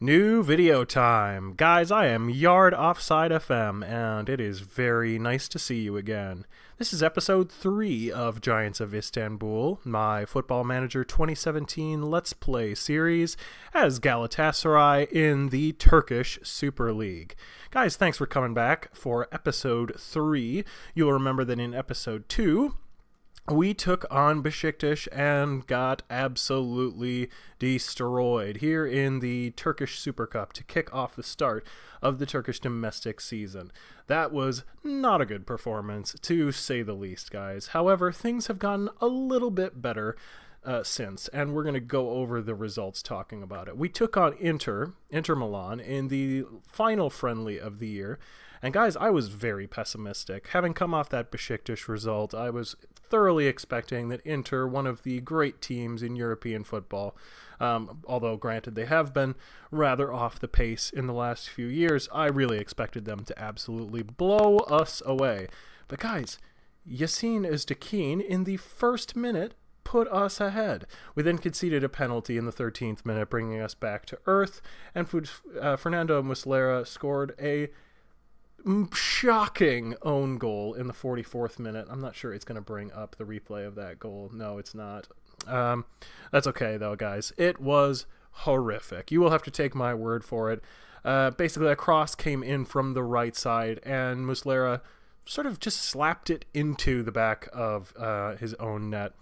New video time. Guys, I am Yard Offside FM, and it is very nice to see you again. This is episode 3 of Giants of Istanbul, my Football Manager 2017 Let's Play series as Galatasaray in the Turkish Super League. Guys, thanks for coming back for episode 3. You'll remember that in episode 2, we took on Besiktas and got absolutely destroyed here in the Turkish Super Cup to kick off the start of the Turkish domestic season. That was not a good performance, to say the least, guys. However, things have gotten a little bit better since, and we're going to go over the results talking about it. We took on Inter Milan, in the final friendly of the year. And guys, I was very pessimistic. Having come off that Besiktas result, I was thoroughly expecting that Inter, one of the great teams in European football, although granted they have been rather off the pace in the last few years, I really expected them to absolutely blow us away. But guys, Yasin Öztekin in the first minute put us ahead. We then conceded a penalty in the 13th minute, bringing us back to earth, and Fernando Muslera scored a shocking own goal in the 44th minute. I'm not sure it's going to bring up the replay of that goal. No, it's not. That's okay, though, guys. It was horrific. You will have to take my word for it. Basically, a cross came in from the right side, and Muslera sort of just slapped it into the back of his own net.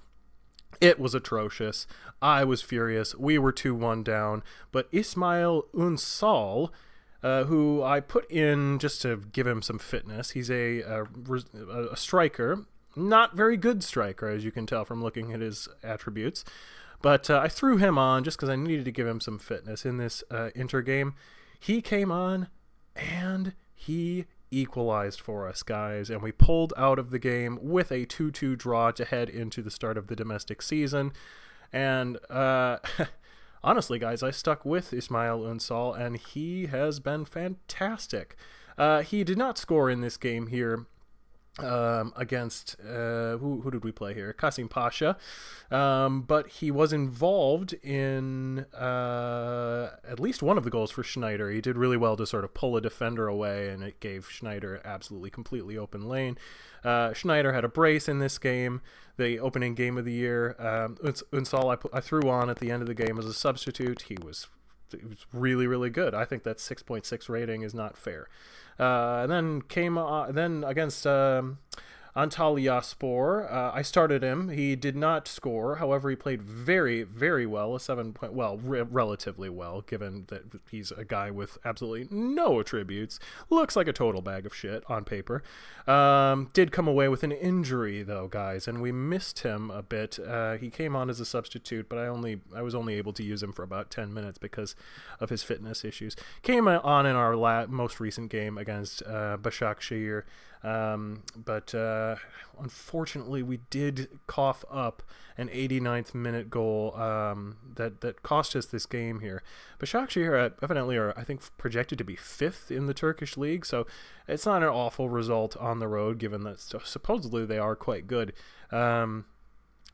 It was atrocious. I was furious. We were 2-1 down, but Ismail Ünsal, who I put in just to give him some fitness. He's a striker, not very good striker, as you can tell from looking at his attributes. But I threw him on just because I needed to give him some fitness in this Inter game. He came on, and he equalized for us, guys, and we pulled out of the game with a 2-2 draw to head into the start of the domestic season. And honestly, guys, I stuck with Ismail Ünsal, and he has been fantastic. He did not score in this game here against, who did we play here? Kasim Pasha. But he was involved in at least one of the goals for Schneider. He did really well to sort of pull a defender away, and it gave Schneider absolutely completely open lane. Schneider had a brace in this game, the opening game of the year. Ünsal I threw on at the end of the game as a substitute. He was really, really good. I think that 6.6 rating is not fair. And then against Antalyaspor, I started him. He did not score. However, he played very, very well, relatively well, given that he's a guy with absolutely no attributes. Looks like a total bag of shit on paper. Did come away with an injury, though, guys, and we missed him a bit. He came on as a substitute, but I was only able to use him for about 10 minutes because of his fitness issues. Came on in our most recent game against Başakşehir. But unfortunately, we did cough up an 89th minute goal that cost us this game here. Başakşehir evidently are, I think, projected to be 5th in the Turkish league, so it's not an awful result on the road, given that supposedly they are quite good.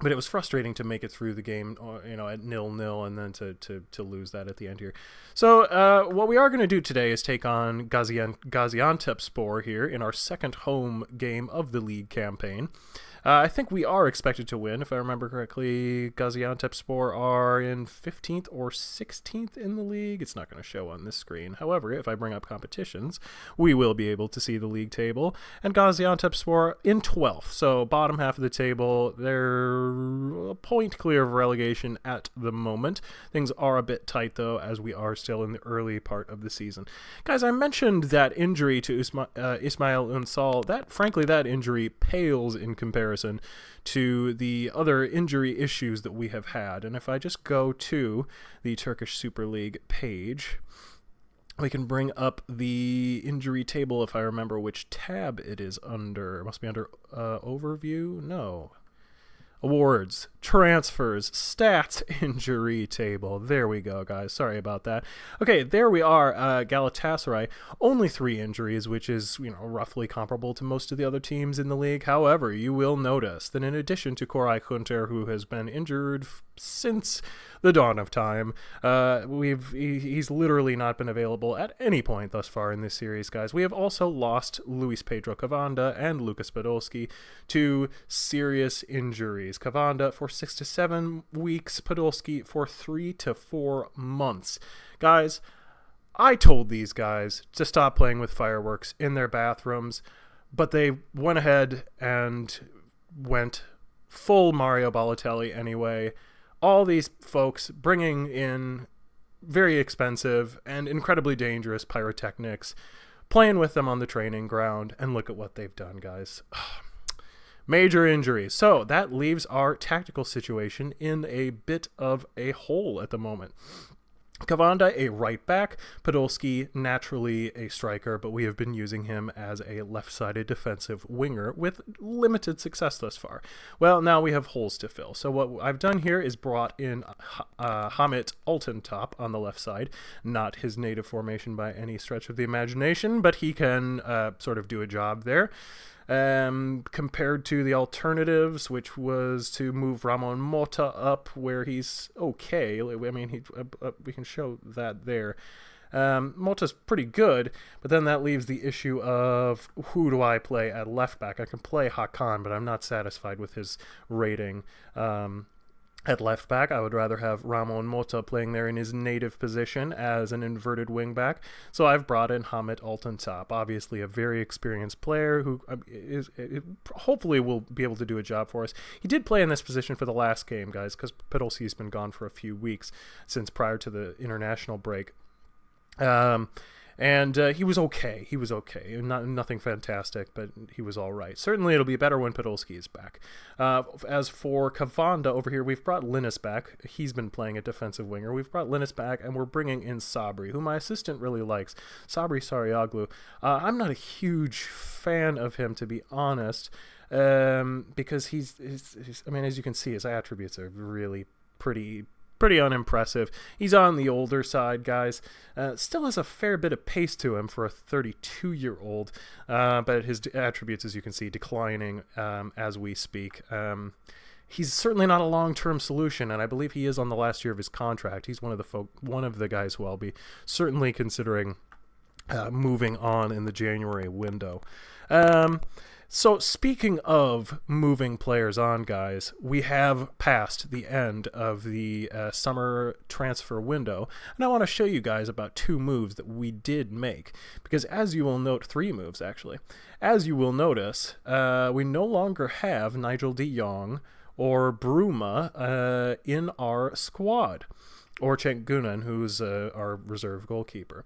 But it was frustrating to make it through the game, at 0-0, and then to lose that at the end here. So what we are going to do today is take on Gaziantepspor here in our second home game of the league campaign. I think we are expected to win, if I remember correctly. Gaziantepspor are in 15th or 16th in the league. It's not going to show on this screen. However, if I bring up competitions, we will be able to see the league table. And Gaziantepspor in 12th, so bottom half of the table. They're a point clear of relegation at the moment. Things are a bit tight, though, as we are still in the early part of the season. Guys, I mentioned that injury to Ismail Ünsal. That injury pales in comparison to the other injury issues that we have had. And if I just go to the Turkish Super League page, we can bring up the injury table if I remember which tab it is under. It must be under overview? No. Awards, transfers, stats, injury table. There we go, guys. Sorry about that. Okay, there we are. Galatasaray, only 3 injuries, which is, roughly comparable to most of the other teams in the league. However, you will notice that in addition to Koray Hunter, who has been injured since the dawn of time. He's literally not been available at any point thus far in this series, guys. We have also lost Luis Pedro Cavanda and Lucas Podolski to serious injuries. Cavanda for 6 to 7 weeks, Podolski for 3 to 4 months. Guys, I told these guys to stop playing with fireworks in their bathrooms, but they went ahead and went full Mario Balotelli anyway. All these folks bringing in very expensive and incredibly dangerous pyrotechnics, playing with them on the training ground, and look at what they've done, guys. Major injuries. So that leaves our tactical situation in a bit of a hole at the moment. Cavanda, a right back, Podolski, naturally a striker, but we have been using him as a left-sided defensive winger with limited success thus far. Well, now we have holes to fill. So what I've done here is brought in Hamit Altintop on the left side, not his native formation by any stretch of the imagination, but he can sort of do a job there. Compared to the alternatives, which was to move Ramon Mota up where he's okay. I mean, we can show that there. Mota's pretty good, but then that leaves the issue of who do I play at left back? I can play Hakan, but I'm not satisfied with his rating. At left back, I would rather have Ramon Mota playing there in his native position as an inverted wing back. So I've brought in Hamit Altintop, obviously a very experienced player who hopefully will be able to do a job for us. He did play in this position for the last game, guys, because Podolski's been gone for a few weeks since prior to the international break. And he was okay. He was okay. Nothing fantastic, but he was all right. Certainly it'll be better when Podolski is back. As for Cavanda over here, we've brought Linus back. He's been playing a defensive winger. We've brought Linus back, and we're bringing in Sabri, who my assistant really likes. Sabri Sarıoğlu. I'm not a huge fan of him, to be honest, because he's I mean, as you can see, his attributes are really pretty unimpressive. He's on the older side, guys. Still has a fair bit of pace to him for a 32-year-old, but his attributes, as you can see, declining as we speak. He's certainly not a long-term solution, and I believe he is on the last year of his contract. He's one of the guys who I'll be certainly considering moving on in the January window. So speaking of moving players on, guys, we have passed the end of the summer transfer window, and I want to show you guys about 2 moves that we did make, because as you will note, 3 moves actually. As you will notice, we no longer have Nigel de Jong or Bruma in our squad, or Cenk Günen, who's our reserve goalkeeper.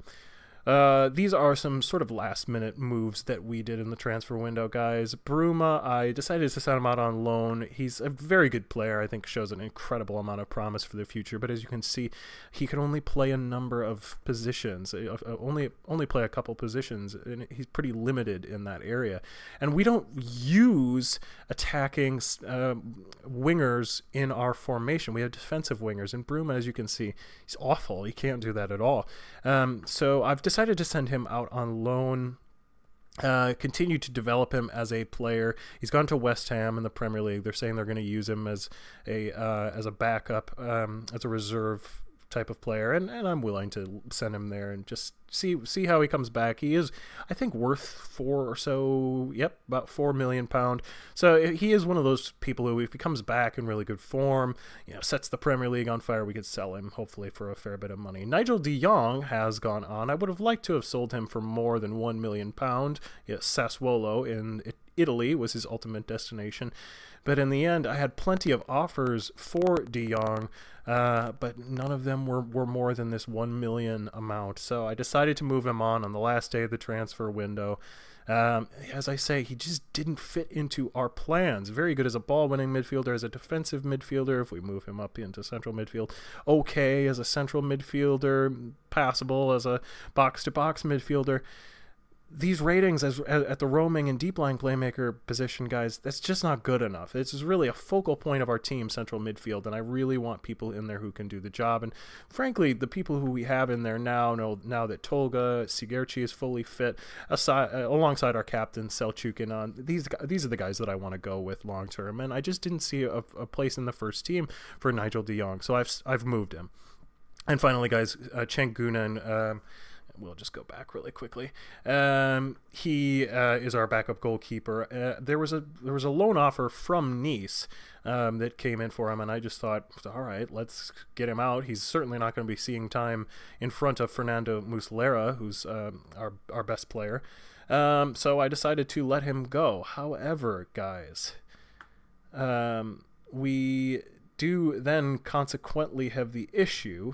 These are some sort of last-minute moves that we did in the transfer window, guys. Bruma, I decided to send him out on loan. He's a very good player. I think shows an incredible amount of promise for the future. But as you can see, he can only play a number of positions, only play a couple positions, and he's pretty limited in that area. And we don't use attacking wingers in our formation. We have defensive wingers. And Bruma, as you can see, he's awful. He can't do that at all. So I've decided to send him out on loan, continue to develop him as a player. He's gone to West Ham in the Premier League. They're saying they're going to use him as a backup, as a reserve type of player, and I'm willing to send him there and just see how he comes back. He is, I think, worth about £4 million. So he is one of those people who, if he comes back in really good form, sets the Premier League on fire, we could sell him hopefully for a fair bit of money. Nigel de Jong has gone on. I would have liked to have sold him for more than £1 million. Sassuolo in Italy was his ultimate destination. But in the end, I had plenty of offers for de Jong, but none of them were more than this $1 million amount. So I decided to move him on the last day of the transfer window. As I say, he just didn't fit into our plans. Very good as a ball-winning midfielder, as a defensive midfielder. If we move him up into central midfield, okay as a central midfielder, passable as a box-to-box midfielder. these ratings as at the roaming and deep line playmaker position, guys, that's just not good enough. It's just really a focal point of our team, central midfield, and I really want people in there who can do the job. And frankly, the people who we have in there now that Tolga Sigerci is fully fit, alongside our captain Selçuk, on these are the guys that I want to go with long term. And I just didn't see a place in the first team for Nigel de Jong, so I've moved him. And finally, guys, Cenk Günen. We'll just go back really quickly. He is our backup goalkeeper. There was a loan offer from Nice that came in for him, and I just thought, all right, let's get him out. He's certainly not going to be seeing time in front of Fernando Muslera, who's our best player. So I decided to let him go. However, guys, we do then consequently have the issue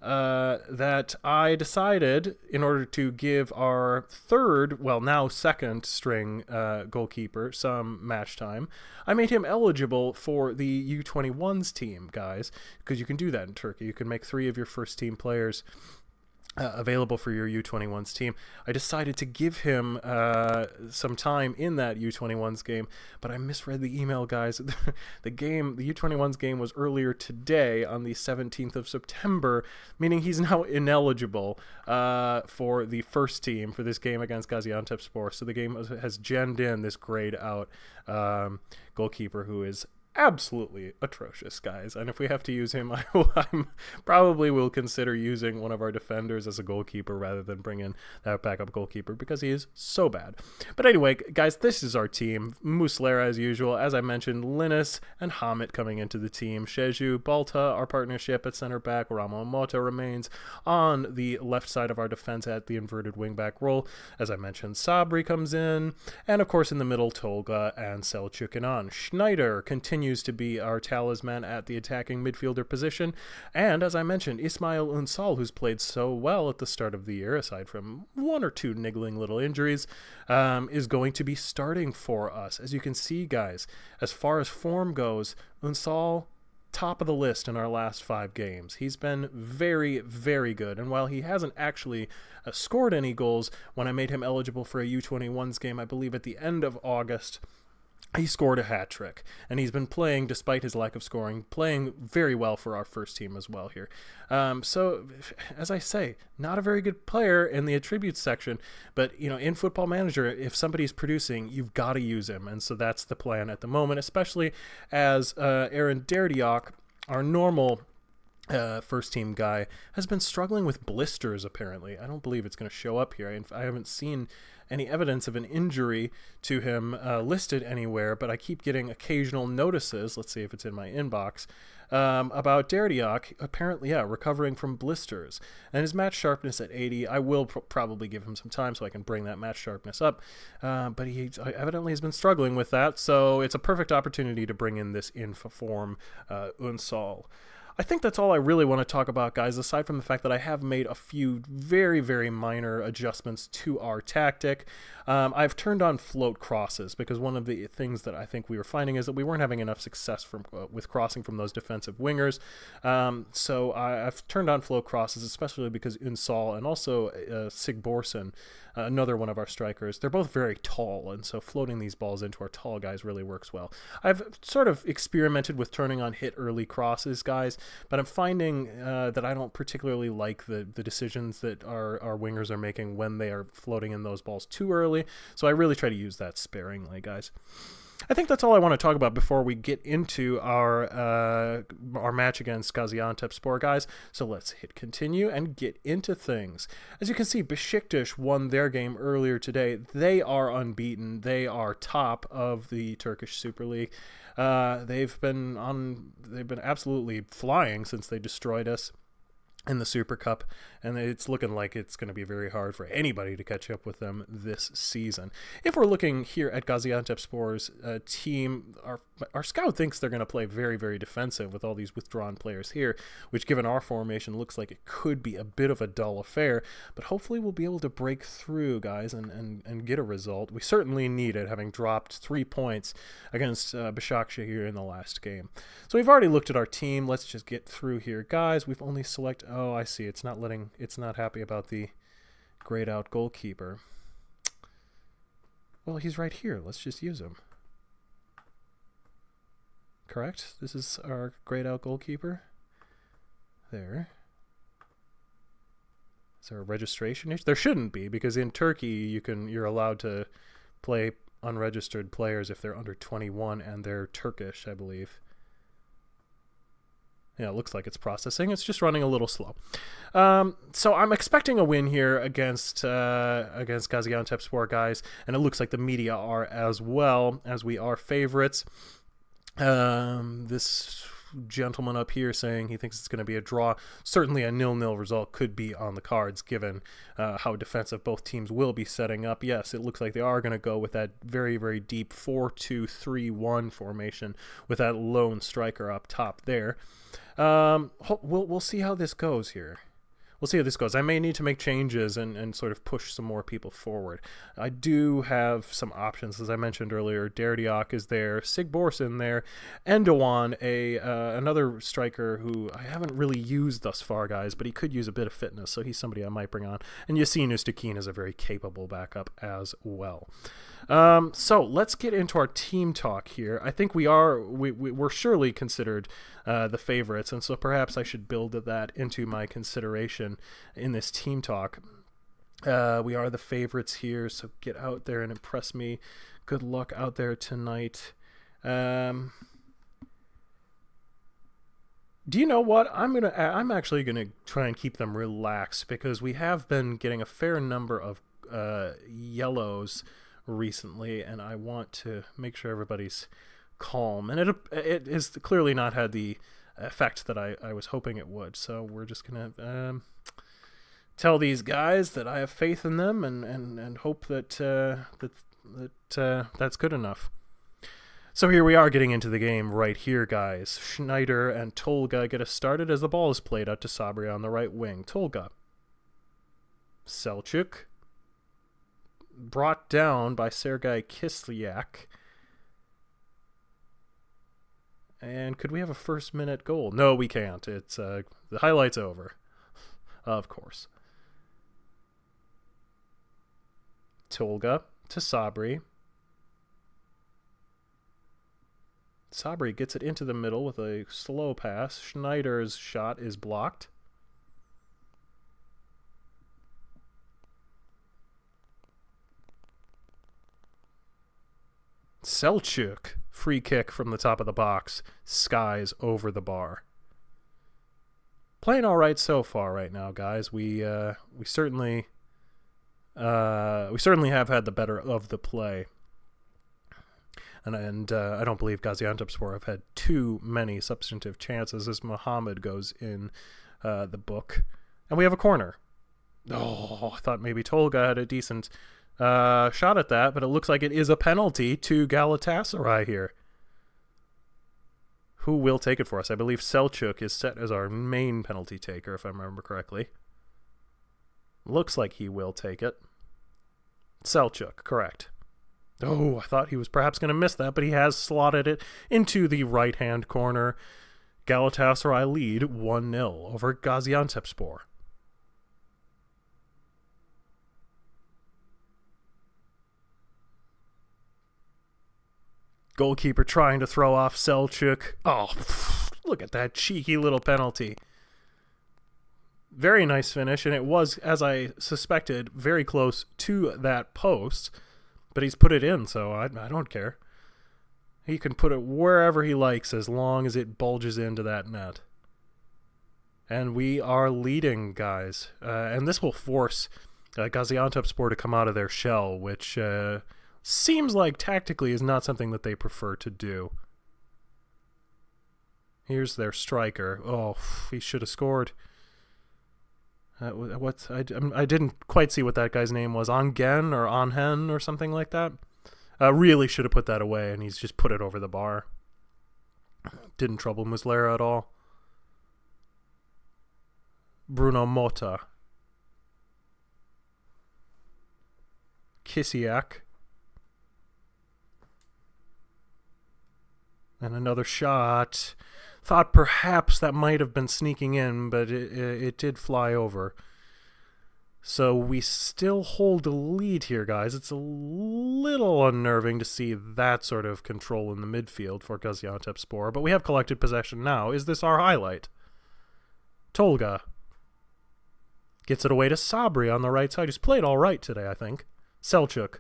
that I decided, in order to give our now second string goalkeeper some match time, I made him eligible for the U21s team, guys, because you can do that in Turkey. You can make 3 of your first team players available for your U21s team. I decided to give him some time in that U21s game, but I misread the email, guys. The U21s game was earlier today on the 17th of September, meaning he's now ineligible for the first team for this game against Gaziantepspor. So the game has gemmed in this grayed out goalkeeper who is absolutely atrocious, guys. And if we have to use him, I probably will consider using one of our defenders as a goalkeeper rather than bring in that backup goalkeeper, because he is so bad. But anyway, guys, this is our team. Muslera as usual. As I mentioned, Linus and Hamit coming into the team. Sheju, Balta, our partnership at center back. Ramo Mota remains on the left side of our defense at the inverted wing back role. As I mentioned, Sabri comes in. And of course, in the middle, Tolga and Selçuk on. Schneider continues to be our talisman at the attacking midfielder position, and as I mentioned, Ismail Ünsal, who's played so well at the start of the year, aside from 1 or 2 niggling little injuries, is going to be starting for us. As you can see, guys, as far as form goes, Ünsal, top of the list in our last 5 games. He's been very, very good, and while he hasn't actually scored any goals, when I made him eligible for a U21s game, I believe at the end of August, he scored a hat trick, and he's been playing, despite his lack of scoring, playing very well for our first team as well here. So, as I say, not a very good player in the attributes section, but, in Football Manager, if somebody's producing, you've got to use him, and so that's the plan at the moment, especially as Aaron Derdiak, our normal first team guy, has been struggling with blisters, apparently. I don't believe it's going to show up here. I haven't seen any evidence of an injury to him listed anywhere, but I keep getting occasional notices, let's see if it's in my inbox, about Derdiak, apparently, recovering from blisters. And his match sharpness at 80, I will probably give him some time so I can bring that match sharpness up, but he evidently has been struggling with that, so it's a perfect opportunity to bring in this form Ünsal. I think that's all I really want to talk about, guys, aside from the fact that I have made a few very, very minor adjustments to our tactic. I've turned on float crosses, because one of the things that I think we were finding is that we weren't having enough success with crossing from those defensive wingers. So I've turned on float crosses, especially because Ünsal and also Sigborsen, another one of our strikers, they're both very tall, and so floating these balls into our tall guys really works well. I've sort of experimented with turning on hit early crosses, guys, but I'm finding that I don't particularly like the decisions that our wingers are making when they are floating in those balls too early, so I really try to use that sparingly, guys. I think that's all I want to talk about before we get into our match against Gaziantepspor, guys. So let's hit continue and get into things. As you can see, Besiktas won their game earlier today. They are unbeaten. They are top of the Turkish Super League. They've been absolutely flying since they destroyed us in the Super Cup, and it's looking like it's going to be very hard for anybody to catch up with them this season. If we're looking here at Gaziantepspor's team, our scout thinks they're going to play very, very defensive with all these withdrawn players here, which, given our formation, looks like it could be a bit of a dull affair, but hopefully we'll be able to break through, guys, and get a result. We certainly need it, having dropped 3 points against Başakşehir here in the last game. So we've already looked at our team. Let's just get through here, guys. We've only selected... Oh, I see. It's not happy about the grayed out goalkeeper. Well, he's right here. Let's just use him. Correct? This is our grayed out goalkeeper. There. Is there a registration issue? There shouldn't be, because in Turkey you're allowed to play unregistered players if they're under 21 and they're Turkish, I believe. Yeah, it looks like it's processing. It's just running a little slow. So I'm expecting a win here against Gaziantepspor, guys, and it looks like the media are as well, as we are favorites. This gentleman up here saying he thinks it's going to be a draw. Certainly a 0-0 result could be on the cards given how defensive both teams will be setting up. Yes, it looks like they are going to go with that very, very deep 4-2-3-1 formation with that lone striker up top there. We'll see how this goes here. We'll see how this goes. I may need to make changes and sort of push some more people forward. I do have some options, as I mentioned earlier. Derdiak is there, Sigbor's in there, Endowan, another striker who I haven't really used thus far, guys, but he could use a bit of fitness, so he's somebody I might bring on. And Yasin Ustakin is a very capable backup as well. So let's get into our team talk here. I think we're surely considered the favorites, and so perhaps I should build that into my consideration in this team talk. We are the favorites here, so get out there and impress me. Good luck out there tonight. Do you know what? I'm actually gonna try and keep them relaxed, because we have been getting a fair number of yellows recently, and I want to make sure everybody's calm, and it has clearly not had the effect that I was hoping it would. So we're just gonna tell these guys that I have faith in them, and hope that that's good enough. So here we are getting into the game right here, guys. Schneider and Tolga get us started as the ball is played out to Sabri on the right wing. Tolga, Selçuk, brought down by Sergei Kislyak. And could we have a first-minute goal? No, we can't. It's the highlight's over. Of course. Tolga to Sabri. Sabri gets it into the middle with a slow pass. Schneider's shot is blocked. Selçuk, free kick from the top of the box, skies over the bar. Playing all right so far right now, guys. We certainly have had the better of the play, and I don't believe Gaziantepspor have had too many substantive chances as Mohammed goes in the book, and we have a corner. Oh, I thought maybe Tolga had a decent shot at that, but it looks like it is a penalty to Galatasaray here. Who will take it for us? I believe Selçuk is set as our main penalty taker, if I remember correctly. Looks like he will take it. Selçuk, correct. Oh, I thought he was perhaps going to miss that, but he has slotted it into the right-hand corner. Galatasaray lead 1-0 over Gaziantepspor. Goalkeeper trying to throw off Selçuk. Oh, look at that cheeky little penalty. Very nice finish, and it was, as I suspected, very close to that post. But he's put it in, so I don't care. He can put it wherever he likes as long as it bulges into that net. And we are leading, guys. And this will force Gaziantepspor to come out of their shell, which seems like tactically is not something that they prefer to do. Here's their striker. Oh, he should have scored. I didn't quite see what that guy's name was. Ongen or Onhen or something like that. Really should have put that away, and he's just put it over the bar. Didn't trouble Muslera at all. Bruno Mota. Kislyak. And another shot. Thought perhaps that might have been sneaking in, but it did fly over. So we still hold the lead here, guys. It's a little unnerving to see that sort of control in the midfield for Gaziantepspor, but we have collected possession now. Is this our highlight? Tolga gets it away to Sabri on the right side, who's played all right today, I think. Selçuk.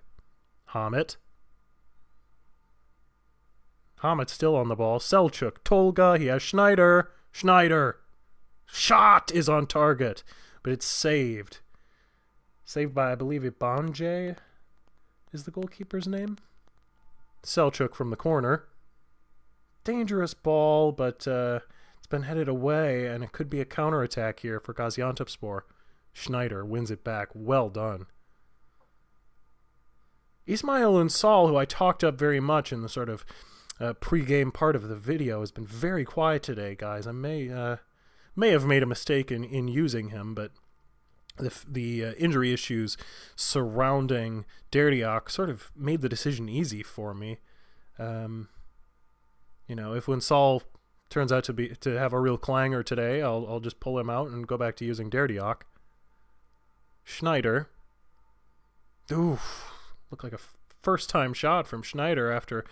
Hamit. Hamit's still on the ball. Selçuk. Tolga. He has Schneider. Schneider. Shot is on target, but it's saved. Saved by, I believe, Ibanje is the goalkeeper's name. Selçuk from the corner. Dangerous ball, but it's been headed away, and it could be a counterattack here for Gaziantepspor. Schneider wins it back. Well done. Ismail Ünsal, who I talked up very much in the sort of pre-game part of the video, has been very quiet today, guys. I may have made a mistake in using him, but the injury issues surrounding Derdiak sort of made the decision easy for me. If Ünsal turns out to have a real clanger today, I'll just pull him out and go back to using Derdiak. Schneider. Oof. Looked like a first-time shot from Schneider after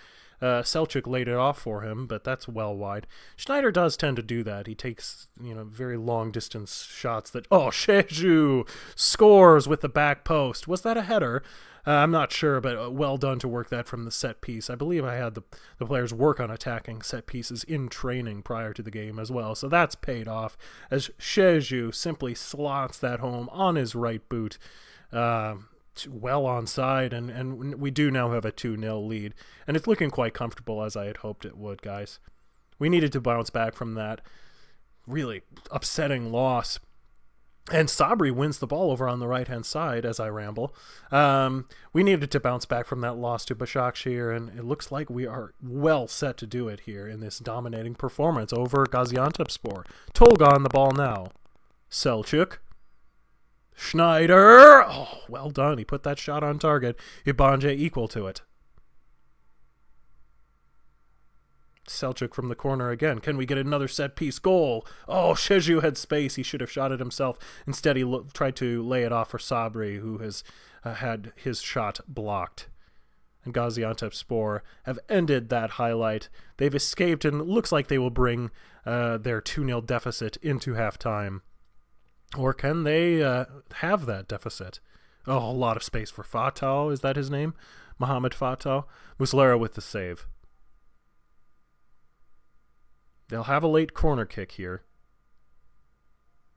Selçuk laid it off for him, but that's well wide. Schneider does tend to do that. He takes, very long-distance shots that... Oh, Sheju scores with the back post. Was that a header? I'm not sure, but well done to work that from the set piece. I believe I had the players work on attacking set pieces in training prior to the game as well, so that's paid off as Sheju simply slots that home on his right boot. Well onside, and we do now have a 2-0 lead, and it's looking quite comfortable as I had hoped it would, guys. We needed to bounce back from that really upsetting loss, and Sabri wins the ball over on the right-hand side as I ramble. We needed to bounce back from that loss to Başakşehir, and it looks like we are well set to do it here in this dominating performance over Gaziantepspor. Tolga on the ball now. Selçuk. Schneider! Oh, well done. He put that shot on target. Ibanje equal to it. Selçuk from the corner again. Can we get another set-piece goal? Oh, Sheju had space. He should have shot it himself. Instead, he tried to lay it off for Sabri, who has had his shot blocked. And Gaziantepspor have ended that highlight. They've escaped, and it looks like they will bring their 2-0 deficit into halftime. Or can they have that deficit? Oh, a lot of space for Fatah. Is that his name? Mohamed Fatah. Muslera with the save. They'll have a late corner kick here.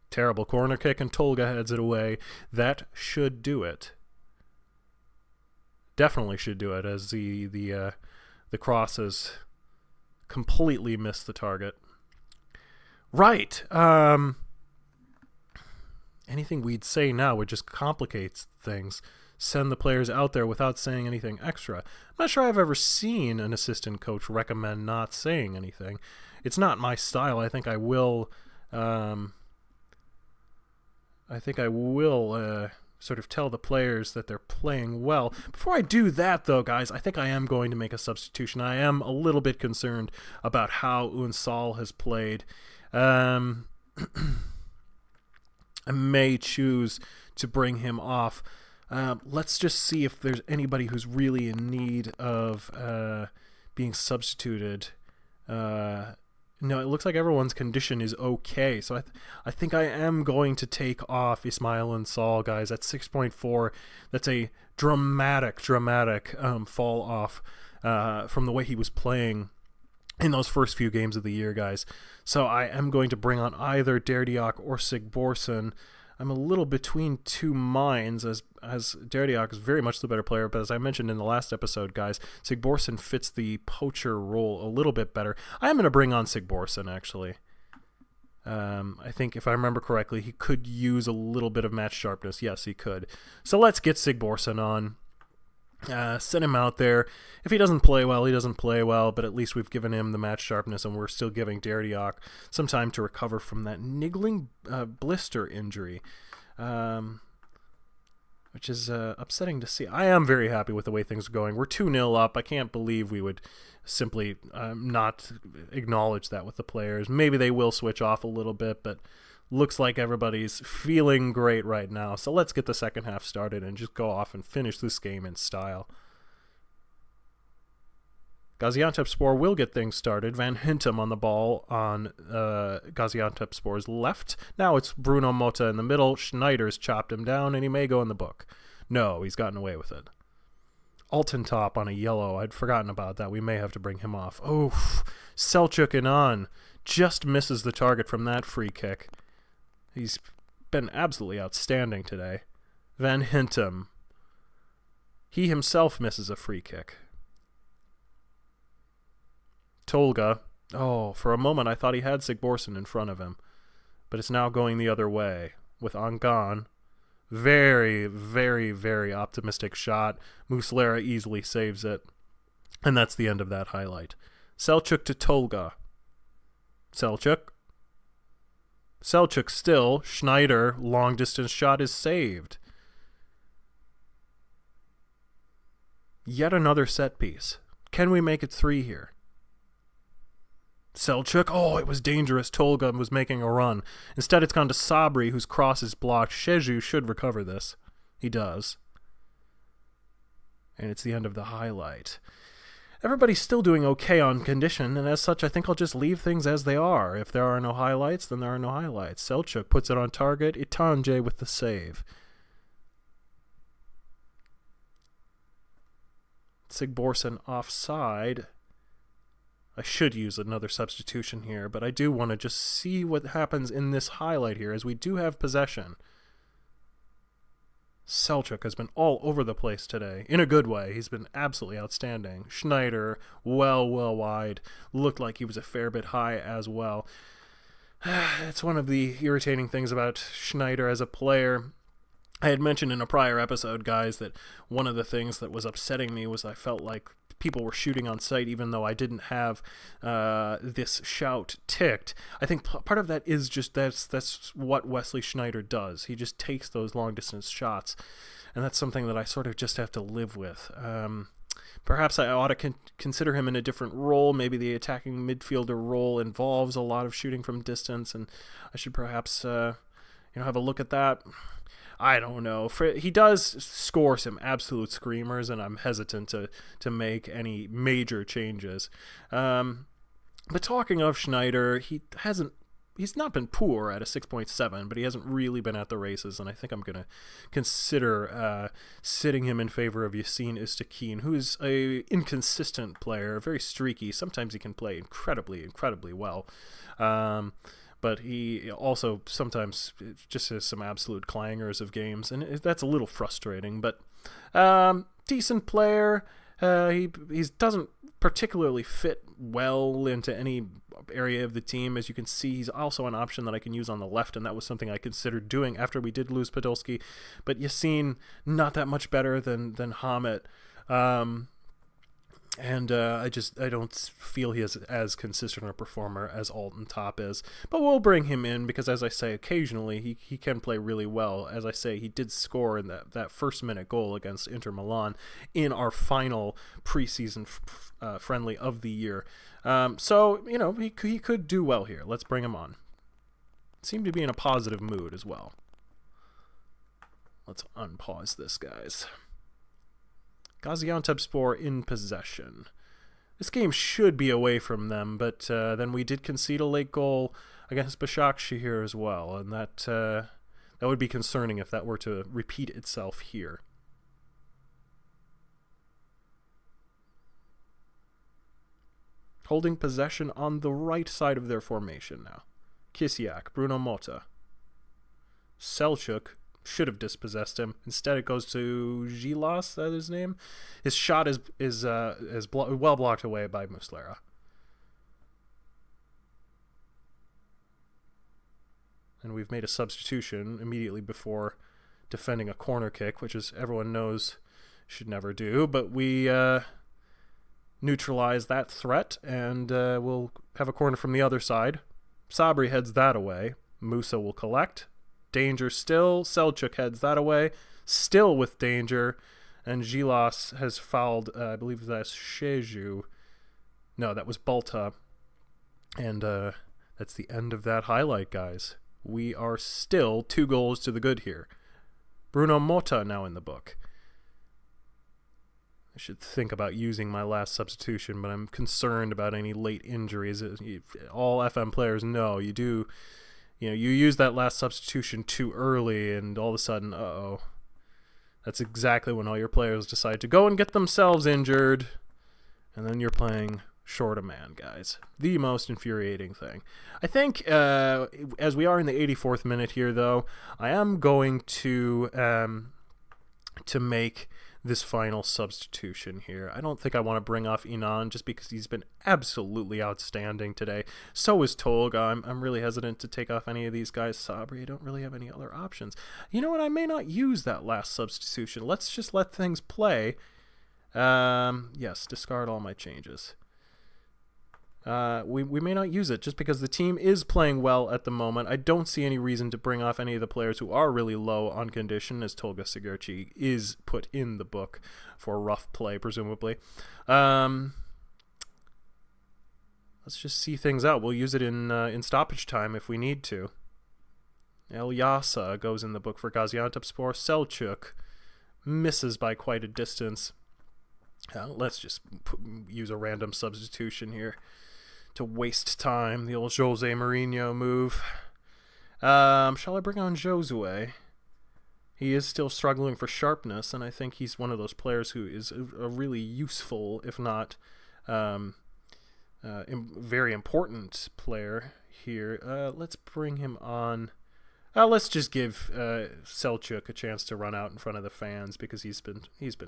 Terrible corner kick, and Tolga heads it away. That should do it. Definitely should do it, as the crosses completely missed the target. Right. Anything we'd say now would just complicate things, send the players out there without saying anything extra. I'm not sure I've ever seen an assistant coach recommend not saying anything. It's not my style. I think I will sort of tell the players that they're playing well. Before I do that, though, guys, I think I am going to make a substitution. I am a little bit concerned about how Ünsal has played. I may choose to bring him off. Let's just see if there's anybody who's really in need of being substituted. No, it looks like everyone's condition is okay. So I think I am going to take off Ismail Ünsal, guys. At 6.4, that's a dramatic fall off from the way he was playing in those first few games of the year, guys. So I am going to bring on either Derdiak or Sigborsson. I'm a little between two minds, as Derdiak is very much the better player, but as I mentioned in the last episode, guys, Sigborsson fits the poacher role a little bit better. I am going to bring on Sigborsson, actually. I think, if I remember correctly, he could use a little bit of match sharpness. Yes, he could. So let's get Sigborsson on. Send him out there. If he doesn't play well, he doesn't play well, but at least we've given him the match sharpness, and we're still giving Derdiak some time to recover from that niggling blister injury, which is upsetting to see. I am very happy with the way things are going. We're 2-0 up. I can't believe we would simply not acknowledge that with the players. Maybe they will switch off a little bit, but Looks like everybody's feeling great right now. So let's get the second half started and just go off and finish this game in style. Gaziantepspor will get things started. Van Hintem on the ball on Gaziantepspor's left. Now it's Bruno Motta in the middle. Schneider's chopped him down, and he may go in the book. No, he's gotten away with it. Altentop on a yellow. I'd forgotten about that. We may have to bring him off. Oh, Selçuk and on. Just misses the target from that free kick. He's been absolutely outstanding today. Van Hintem. He himself misses a free kick. Tolga. Oh, for a moment I thought he had Sigborsson in front of him. But it's now going the other way with Angan. Very, very, very optimistic shot. Muslera easily saves it. And that's the end of that highlight. Selçuk to Tolga. Selçuk. Selçuk still. Schneider, long distance shot is saved. Yet another set piece. Can we make it 3 here? Selçuk, oh, it was dangerous. Tolga was making a run. Instead, it's gone to Sabri, whose cross is blocked. Sheju should recover this. He does. And it's the end of the highlight. Everybody's still doing okay on condition, and as such, I think I'll just leave things as they are. If there are no highlights, then there are no highlights. Selçuk puts it on target. Itanje with the save. Sigborsson offside. I should use another substitution here, but I do want to just see what happens in this highlight here, as we do have possession. Selçuk has been all over the place today, in a good way. He's been absolutely outstanding. Schneider, well wide. Looked like he was a fair bit high as well. It's one of the irritating things about Schneider as a player. I had mentioned in a prior episode, guys, that one of the things that was upsetting me was I felt like people were shooting on sight even though I didn't have this shout ticked. I think part of that is just that's what Wesley Schneider does. He just takes those long distance shots, and that's something that I sort of just have to live with. Perhaps I ought to consider him in a different role. Maybe the attacking midfielder role involves a lot of shooting from distance, and I should perhaps have a look at that. I don't know. He does score some absolute screamers, and I'm hesitant to make any major changes. But talking of Schneider, he's not been poor at a 6.7, but he hasn't really been at the races, and I think I'm going to consider sitting him in favor of Yassine Istakin, who is a inconsistent player, very streaky. Sometimes he can play incredibly well. But he also sometimes just has some absolute clangers of games, and that's a little frustrating. But decent player. He doesn't particularly fit well into any area of the team. As you can see, he's also an option that I can use on the left, and that was something I considered doing after we did lose Podolski. But Yassine, not that much better than Hamet. And I don't feel he is as consistent a performer as Altentop is. But we'll bring him in because, as I say, occasionally he can play really well. As I say, he did score in that first-minute goal against Inter Milan in our final preseason friendly of the year. So, he could do well here. Let's bring him on. Seemed to be in a positive mood as well. Let's unpause this, guys. Gaziantepspor in possession. This game should be away from them, but then we did concede a late goal against Başakşehir as well, and that would be concerning if that were to repeat itself here. Holding possession on the right side of their formation now. Kisiak, Bruno Motta. Selçuk should have dispossessed him. Instead, it goes to Gilas, that is his name. His shot is well blocked away by Muslera. And we've made a substitution immediately before defending a corner kick, which, as everyone knows, should never do. But we neutralize that threat, and we'll have a corner from the other side. Sabri heads that away. Musa will collect. Danger still. Selçuk heads that away. Still with danger. And Gilas has fouled, I believe that's Sheju. No, that was Balta. And that's the end of that highlight, guys. we are still 2 goals to the good here. Bruno Motta now in the book. I should think about using my last substitution, but I'm concerned about any late injuries. All FM players know you use that last substitution too early, and all of a sudden, that's exactly when all your players decide to go and get themselves injured, and then you're playing short a man, guys. The most infuriating thing. I think, as we are in the 84th minute here, though, I am going to make this final substitution here. I don't think I want to bring off Inan just because he's been absolutely outstanding today. So is Tolga. I'm really hesitant to take off any of these guys. Sabri, I don't really have any other options. You know what? I may not use that last substitution. Let's just let things play. Yes, discard all my changes. We may not use it just because the team is playing well at the moment. I don't see any reason to bring off any of the players who are really low on condition, as Tolga Sigurci is put in the book for rough play, presumably. Let's just see things out. We'll use it in stoppage time if we need to. El Yasa goes in the book for Gaziantepspor. Selçuk misses by quite a distance. Let's just use a random substitution here to waste time. The old Jose Mourinho move. Shall I bring on Josue? He is still struggling for sharpness, and I think he's one of those players who is a really useful, if not very important player here. Let's bring him on. Let's just give Selçuk a chance to run out in front of the fans because he's been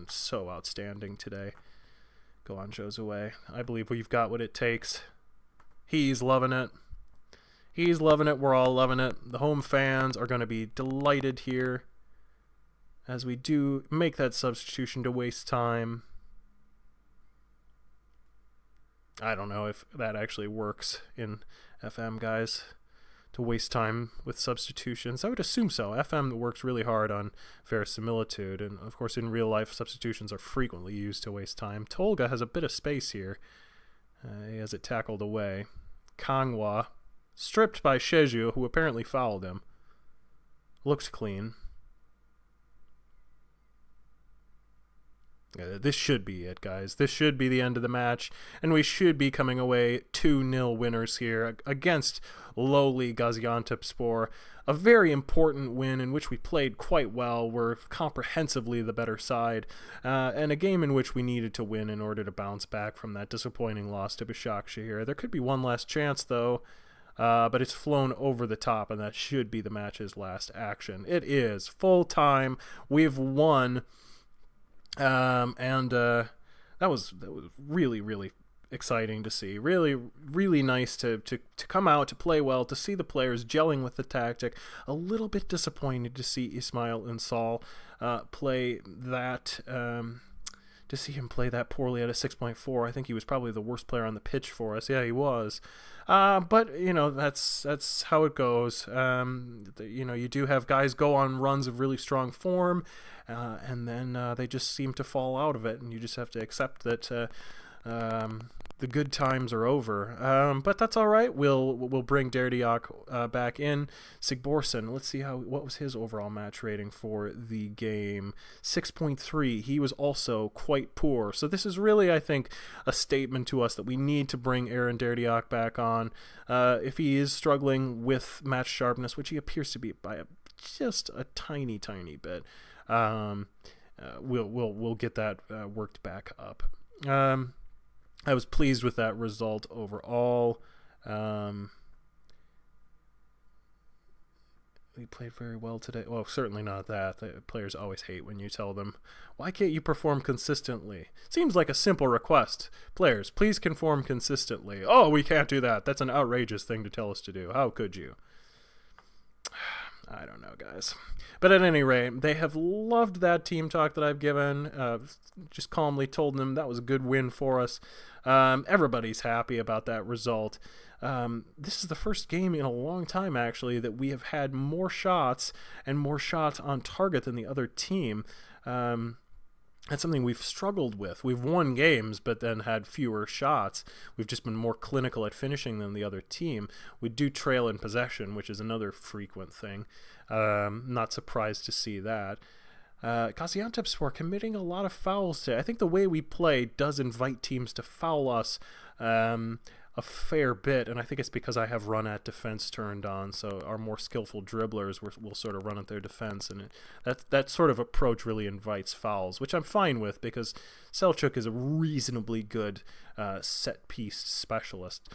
so outstanding today. Go on, Josue. I believe we've got what it takes. He's loving it. He's loving it. We're all loving it. The home fans are going to be delighted here as we do make that substitution to waste time. I don't know if that actually works in FM, guys, to waste time with substitutions. I would assume so. FM works really hard on verisimilitude, and of course in real life substitutions are frequently used to waste time. Tolga has a bit of space here. He has it tackled away. Kangwa, stripped by Sheju, who apparently fouled him. Looked clean. This should be it, guys. This should be the end of the match, and we should be coming away 2-0 winners here against lowly Gaziantepspor. A very important win in which we played quite well. We're comprehensively the better side, and a game in which we needed to win in order to bounce back from that disappointing loss to Başakşehir. There could be one last chance, though, but it's flown over the top, and that should be the match's last action. It is full time. We've won. That was really, really exciting to see. Really, really nice to come out, to play well, to see the players gelling with the tactic. A little bit disappointed to see Ismail Ünsal play that. To see him play that poorly at a 6.4. I think he was probably the worst player on the pitch for us. Yeah, he was. But that's how it goes. You do have guys go on runs of really strong form, and then they just seem to fall out of it, and you just have to accept that the good times are over. But that's all right. We'll bring Derdiak back in. Sigborsson, let's see what was his overall match rating for the game. 6.3. He was also quite poor. So this is really, I think, a statement to us that we need to bring Aaron Derdiak back on. If he is struggling with match sharpness, which he appears to be by just a tiny, tiny bit, we'll get that worked back up. I was pleased with that result overall. We played very well today. Well, certainly not that. The players always hate when you tell them, why can't you perform consistently? Seems like a simple request. Players, please conform consistently. Oh, we can't do that. That's an outrageous thing to tell us to do. How could you? I don't know, guys. But at any rate, they have loved that team talk that I've given. Just calmly told them that was a good win for us. Everybody's happy about that result. This is the first game in a long time, actually, that we have had more shots and more shots on target than the other team. That's something we've struggled with. We've won games, but then had fewer shots. We've just been more clinical at finishing than the other team. We do trail in possession, which is another frequent thing. Not surprised to see that. Gaziantepspor committing a lot of fouls today. I think the way we play does invite teams to foul us a fair bit, and I think it's because I have run at defense turned on, so our more skillful dribblers will sort of run at their defense, and that sort of approach really invites fouls, which I'm fine with because Selçuk is a reasonably good set-piece specialist.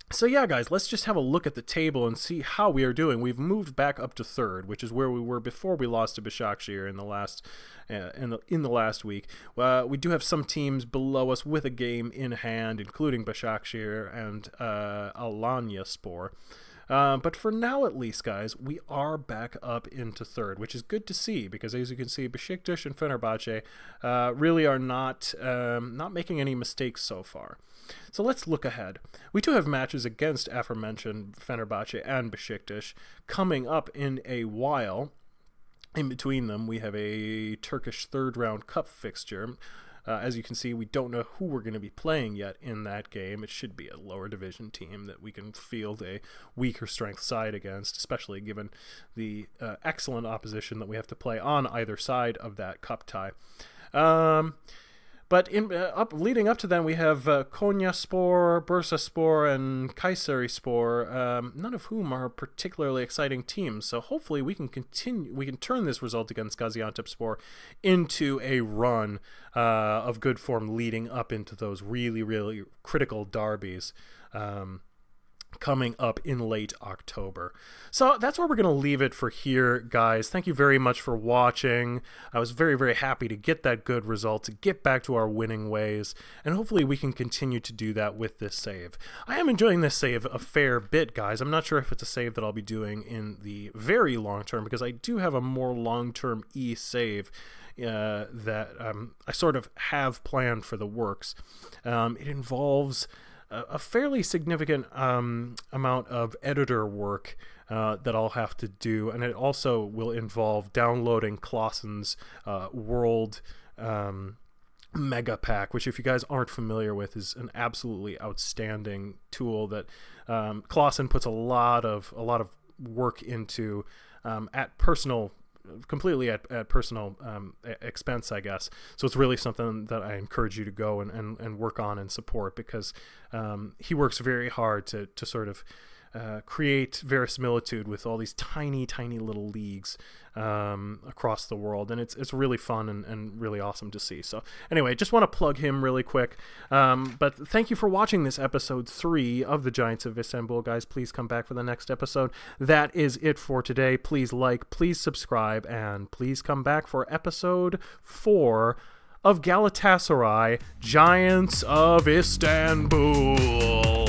So yeah, guys, let's just have a look at the table and see how we are doing. We've moved back up to third, which is where we were before we lost to Başakşehir in the last week. We do have some teams below us with a game in hand, including Başakşehir and Alanyaspor. But for now, at least, guys, we are back up into third, which is good to see because, as you can see, Beşiktaş and Fenerbahçe really are not making any mistakes so far. So let's look ahead. We do have matches against aforementioned Fenerbahçe and Beşiktaş coming up in a while. In between them, we have a Turkish third-round cup fixture. As you can see, we don't know who we're going to be playing yet in that game. It should be a lower division team that we can field a weaker strength side against, especially given the excellent opposition that we have to play on either side of that cup tie. But leading up to then, we have Konyaspor, Bursaspor, and Kayserispor, none of whom are particularly exciting teams. So hopefully we can continue. We can turn this result against Gaziantepspor into a run of good form leading up into those really, really critical derbies. Coming up in late October. So that's where we're going to leave it for here, guys. Thank you very much for watching. I was very, very happy to get that good result, to get back to our winning ways, and hopefully we can continue to do that with this save. I am enjoying this save a fair bit, guys. I'm not sure if it's a save that I'll be doing in the very long term, because I do have a more long-term save that I sort of have planned for the works. It involves a fairly significant amount of editor work that I'll have to do, and it also will involve downloading Clausen's World Mega Pack, which, if you guys aren't familiar with, is an absolutely outstanding tool that Clausen puts a lot of work into completely at personal expense, I guess. So it's really something that I encourage you to go and work on and support, because he works very hard to sort of create verisimilitude with all these tiny little leagues across the world, and it's really fun and really awesome to see. So anyway, just want to plug him really quick, but thank you for watching this episode 3 of the Giants of Istanbul, guys. Please come back for the next episode. That is it for today. Please like, please subscribe, and please come back for episode 4 of Galatasaray, Giants of Istanbul.